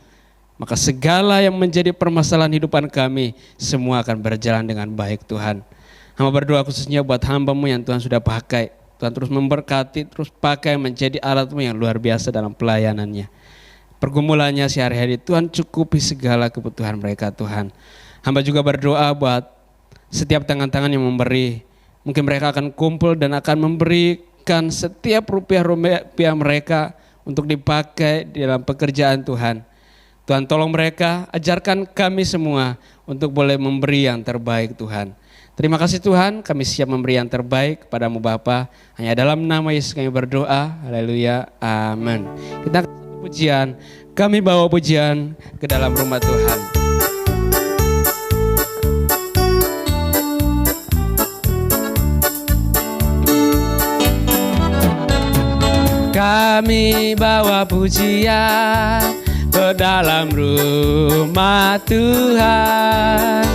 Maka segala yang menjadi permasalahan hidupan kami, semua akan berjalan dengan baik Tuhan. Hamba berdoa khususnya buat hamba-Mu yang Tuhan sudah pakai. Tuhan terus memberkati, terus pakai menjadi alat-Mu yang luar biasa dalam pelayanannya. Pergumulannya sehari-hari, Tuhan cukupi segala kebutuhan mereka Tuhan. Hamba juga berdoa buat setiap tangan-tangan yang memberi. Mungkin mereka akan kumpul dan akan memberikan setiap rupiah mereka untuk dipakai di dalam pekerjaan Tuhan. Tuhan tolong mereka, ajarkan kami semua untuk boleh memberi yang terbaik Tuhan. Terima kasih Tuhan, kami siap memberi yang terbaik kepadamu Bapa. Hanya dalam nama Yesus kami berdoa. Haleluya, amin. Kita pujian, kami bawa pujian ke dalam rumah Tuhan. Kami bawa pujian ke dalam rumah Tuhan.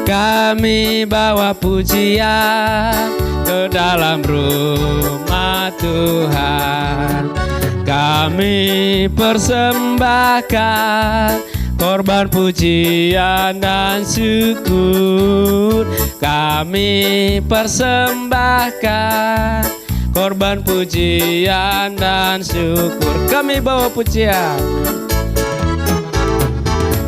Kami bawa pujian ke dalam rumah Tuhan. Kami persembahkan korban pujian dan syukur. Kami persembahkan korban pujian dan syukur. Kami bawa pujian.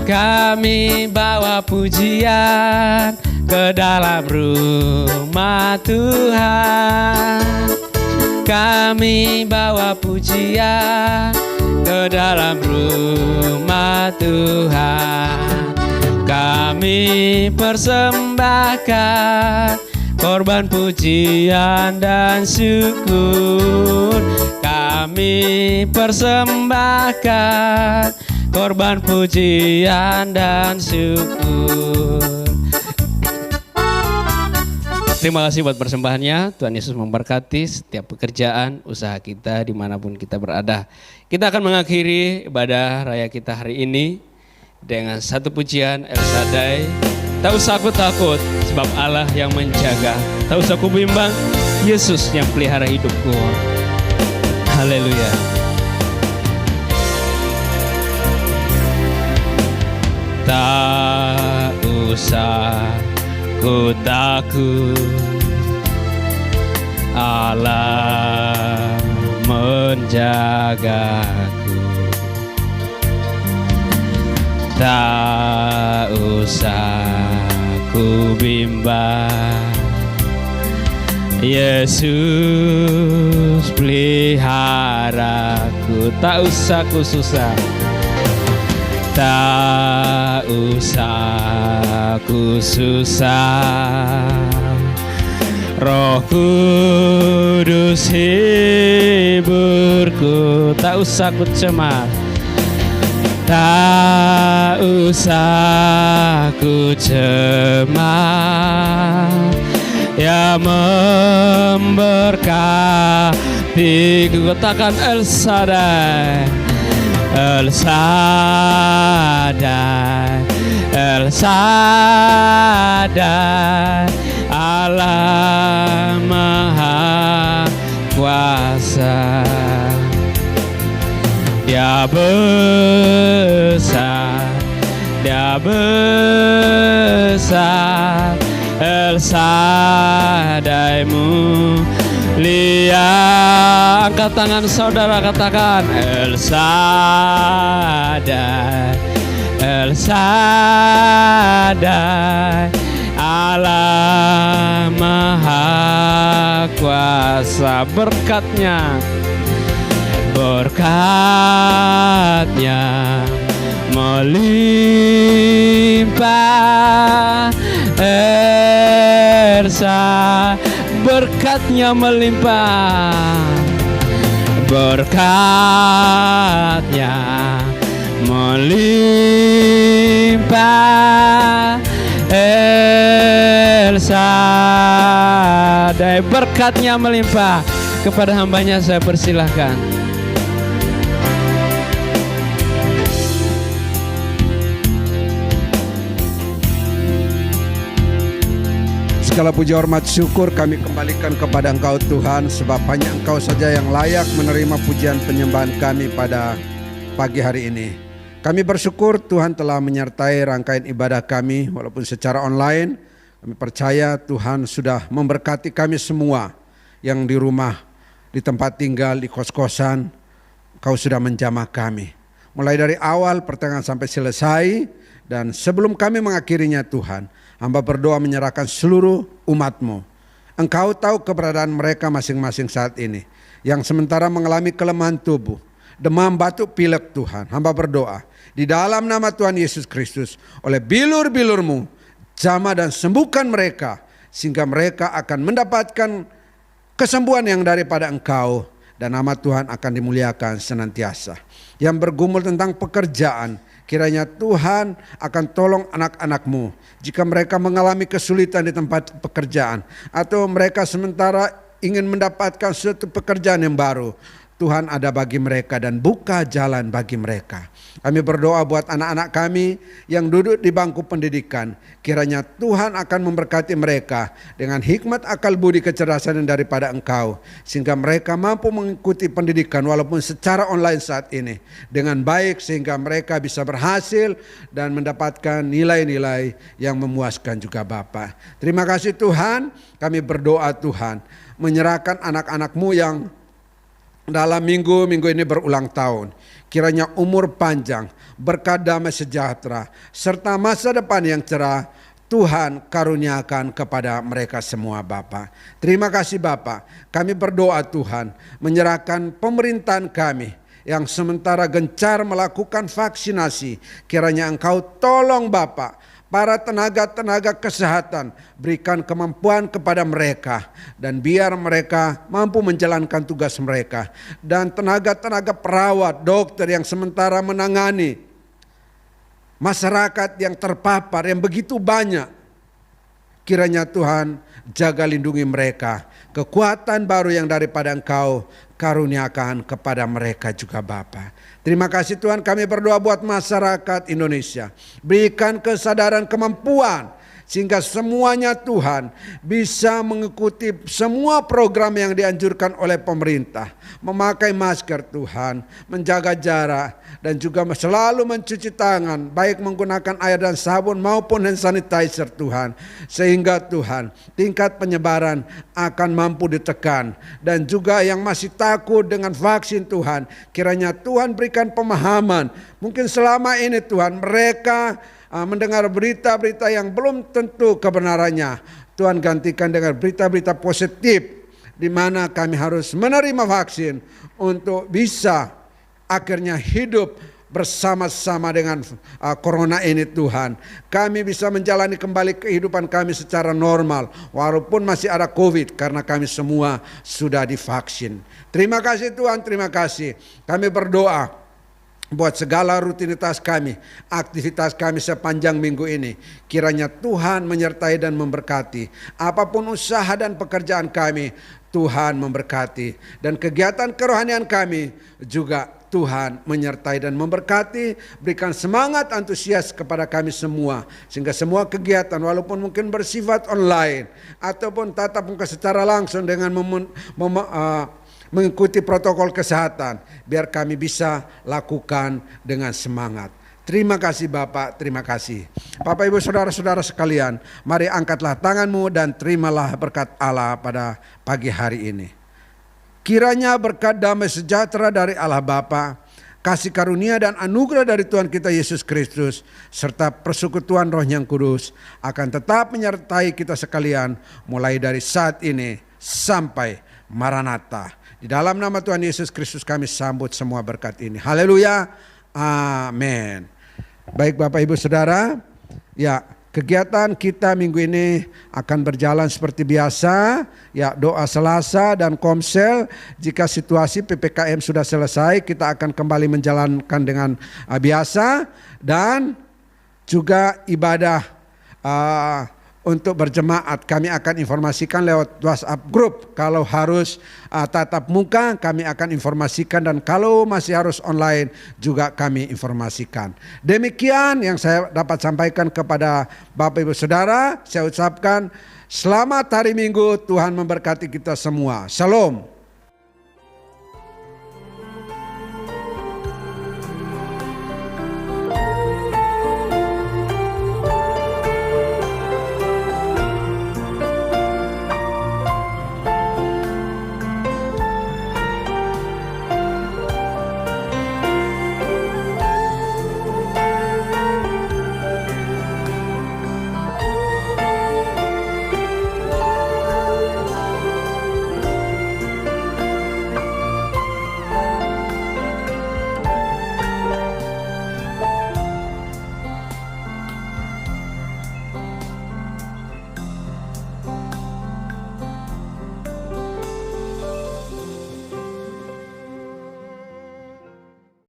Kami bawa pujian ke dalam rumah Tuhan. Kami bawa pujian ke dalam rumah Tuhan. Kami persembahkan korban pujian dan syukur. Kami persembahkan korban pujian dan syukur. Terima kasih buat persembahannya. Tuhan Yesus memberkati setiap pekerjaan, usaha kita dimanapun kita berada. Kita akan mengakhiri ibadah raya kita hari ini dengan satu pujian El Shaddai. Tak usah aku takut sebab Allah yang menjaga. Tak usah aku bimbang Yesus yang pelihara hidupku. Haleluya. Tak usah ku takut, Allah menjagaku. Tak usah ku bimbang, Yesus peliharaku. Tak usah ku susah, tak usah ku susah, Roh Kudus hiburku. Tak usah ku cemas, tak usah ku cemas, ya memberkati. Katakan El Shaddai, El Shaddai, El Shaddai, Allah Maha Kuasa. Dia besar, Dia besar, El Shaddai mulia. Angkat tangan saudara, katakan El Shaddai, El Shaddai, Allah Maha Kuasa. Berkatnya, berkatnya melimpah, Esa, berkatnya melimpah, berkatnya melimpah, El Shaddai, berkatnya melimpah. Kepada hambanya saya persilahkan. Segala puji hormat syukur kami kembalikan kepada Engkau Tuhan, sebab hanya Engkau saja yang layak menerima pujian penyembahan kami pada pagi hari ini. Kami bersyukur Tuhan telah menyertai rangkaian ibadah kami walaupun secara online. Kami percaya Tuhan sudah memberkati kami semua yang di rumah, di tempat tinggal, di kos-kosan. Engkau sudah menjamah kami mulai dari awal, pertengahan sampai selesai. Dan sebelum kami mengakhirinya Tuhan, hamba berdoa menyerahkan seluruh umat-Mu. Engkau tahu keberadaan mereka masing-masing saat ini, yang sementara mengalami kelemahan tubuh, demam, batuk, pilek Tuhan. Hamba berdoa di dalam nama Tuhan Yesus Kristus, oleh bilur-bilur-Mu, jamah dan sembuhkan mereka, sehingga mereka akan mendapatkan kesembuhan yang daripada Engkau, dan nama Tuhan akan dimuliakan senantiasa. Yang bergumul tentang pekerjaan, kiranya Tuhan akan tolong anak-anak-Mu jika mereka mengalami kesulitan di tempat pekerjaan, atau mereka sementara ingin mendapatkan suatu pekerjaan yang baru. Tuhan ada bagi mereka dan buka jalan bagi mereka. Kami berdoa buat anak-anak kami yang duduk di bangku pendidikan. Kiranya Tuhan akan memberkati mereka dengan hikmat, akal budi, kecerdasan yang daripada Engkau, sehingga mereka mampu mengikuti pendidikan walaupun secara online saat ini dengan baik, sehingga mereka bisa berhasil dan mendapatkan nilai-nilai yang memuaskan juga Bapa. Terima kasih Tuhan. Kami berdoa Tuhan, menyerahkan anak-anak-Mu yang dalam minggu ini berulang tahun. Kiranya umur panjang, berkat damai sejahtera, serta masa depan yang cerah Tuhan karuniakan kepada mereka semua Bapa. Terima kasih Bapa. Kami berdoa Tuhan, menyerahkan pemerintahan kami yang sementara gencar melakukan vaksinasi. Kiranya Engkau tolong Bapa, para tenaga-tenaga kesehatan, berikan kemampuan kepada mereka, dan biar mereka mampu menjalankan tugas mereka. Dan tenaga-tenaga perawat, dokter yang sementara menangani masyarakat yang terpapar yang begitu banyak, kiranya Tuhan jaga lindungi mereka. Kekuatan baru yang daripada Engkau karuniakan kepada mereka juga Bapa. Terima kasih Tuhan, kami berdoa buat masyarakat Indonesia. Berikan kesadaran, kemampuan, sehingga semuanya Tuhan bisa mengikuti semua program yang dianjurkan oleh pemerintah. Memakai masker Tuhan, menjaga jarak, dan juga selalu mencuci tangan, baik menggunakan air dan sabun maupun hand sanitizer Tuhan. Sehingga Tuhan, tingkat penyebaran akan mampu ditekan. Dan juga yang masih takut dengan vaksin Tuhan, kiranya Tuhan berikan pemahaman. Mungkin selama ini Tuhan mereka mendengar berita-berita yang belum tentu kebenarannya. Tuhan gantikan dengan berita-berita positif, di mana kami harus menerima vaksin untuk bisa akhirnya hidup bersama-sama dengan corona ini Tuhan. Kami bisa menjalani kembali kehidupan kami secara normal walaupun masih ada COVID, karena kami semua sudah divaksin. Terima kasih Tuhan, terima kasih. Kami berdoa buat segala rutinitas kami, aktivitas kami sepanjang minggu ini. Kiranya Tuhan menyertai dan memberkati. Apapun usaha dan pekerjaan kami, Tuhan memberkati. Dan kegiatan kerohanian kami juga Tuhan menyertai dan memberkati. Berikan semangat antusias kepada kami semua, sehingga semua kegiatan walaupun mungkin bersifat online ataupun tatap muka secara langsung dengan mengikuti protokol kesehatan, biar kami bisa lakukan dengan semangat. Terima kasih Bapak, terima kasih. Bapak Ibu Saudara-saudara sekalian, mari angkatlah tanganmu dan terimalah berkat Allah pada pagi hari ini. Kiranya berkat damai sejahtera dari Allah Bapa, kasih karunia dan anugerah dari Tuhan kita Yesus Kristus, serta persekutuan Roh yang Kudus akan tetap menyertai kita sekalian mulai dari saat ini sampai Maranatha. Di dalam nama Tuhan Yesus Kristus kami sambut semua berkat ini. Haleluya. Amin. Baik Bapak Ibu Saudara, ya kegiatan kita minggu ini akan berjalan seperti biasa. Ya, doa Selasa dan komsel. Jika situasi PPKM sudah selesai, kita akan kembali menjalankan dengan biasa. Dan juga ibadah untuk berjemaat kami akan informasikan lewat WhatsApp group. Kalau harus tatap muka kami akan informasikan, dan kalau masih harus online juga kami informasikan. Demikian yang saya dapat sampaikan kepada Bapak Ibu Saudara. Saya ucapkan selamat hari Minggu, Tuhan memberkati kita semua. Shalom.